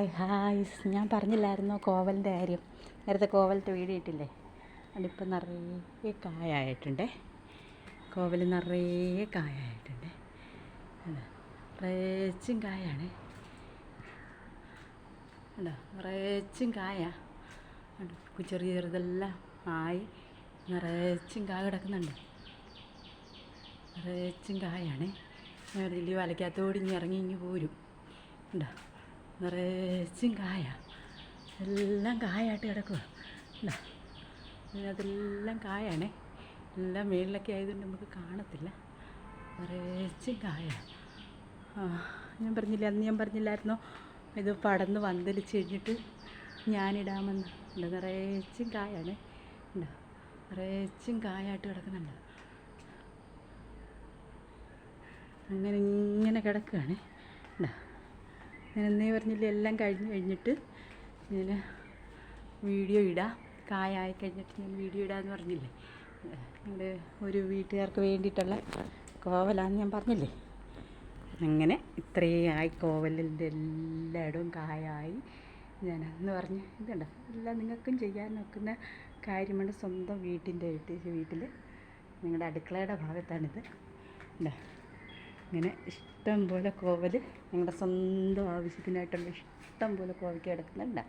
Hi hi ഞാൻ പറഞ്ഞില്ലായിരുന്നോ കോവലിൻ്റെ കാര്യം. നേരത്തെ കോവലത്തെ വീഡിയോ ഇട്ടില്ലേ. അതിപ്പോൾ നിറയെ കായായിട്ടുണ്ടേ. കോവൽ നിറയെ കായായിട്ടുണ്ട്. നിറച്ചും കായാണ്. നിറച്ചും കായ. ചെറിയ ചെറുതെല്ലാം ആയി നിറച്ചും കായ കിടക്കുന്നുണ്ട്. നിറച്ചും കായാണ്. ഞാൻ വലിയ വലയ്ക്കകത്തോടി ഇറങ്ങി പോരും. ഉണ്ടോ, നിറച്ചും കായ. എല്ലാം കായായിട്ട് കിടക്കുക. ഉണ്ടോ, അതെല്ലാം കായാണേ. എല്ലാം മേളിലൊക്കെ ആയതുകൊണ്ട് നമുക്ക് കാണത്തില്ല. നിറച്ചും കായ. ഞാൻ പറഞ്ഞില്ല, അന്ന് ഞാൻ പറഞ്ഞില്ലായിരുന്നോ ഇത് പടന്ന് വന്തലിച്ച് കഴിഞ്ഞിട്ട് ഞാനിടാമെന്ന്. ഉണ്ട്, നിറച്ചും കായാണ്. ഉണ്ടോ, നിറച്ചും കായായിട്ട് കിടക്കുന്നുണ്ട്. അങ്ങനെ ഇങ്ങനെ കിടക്കുകയാണ്. ഉണ്ടോ, ഞാൻ എന്നേ പറഞ്ഞില്ലേ എല്ലാം കഴിഞ്ഞിട്ട് ഞാൻ വീഡിയോ ഇടാം. കായായി കഴിഞ്ഞിട്ട് ഞാൻ വീഡിയോ ഇടാമെന്ന് പറഞ്ഞില്ലേ. ഞങ്ങളുടെ ഒരു വീട്ടുകാർക്ക് വേണ്ടിയിട്ടുള്ള കോവലാന്ന് ഞാൻ പറഞ്ഞില്ലേ. അങ്ങനെ ഇത്രയും ആയി. കോവലിൻ്റെ എല്ലായിടവും കായായി. ഞാൻ അന്ന് പറഞ്ഞ് ഇതുണ്ട്, എല്ലാം നിങ്ങൾക്കും ചെയ്യാൻ നോക്കുന്ന കാര്യമാണ്. സ്വന്തം വീട്ടിൽ നിങ്ങളുടെ അടുക്കളയുടെ ഭാഗത്താണിത്. ഉണ്ടോ, ഇങ്ങനെ ഇഷ്ടം പോലെ കോവൽ, ഞങ്ങളുടെ സ്വന്തം ആവശ്യത്തിനായിട്ടുള്ള ഇഷ്ടം പോലെ കോവയ്ക്ക് കിടക്കുന്നുണ്ട്.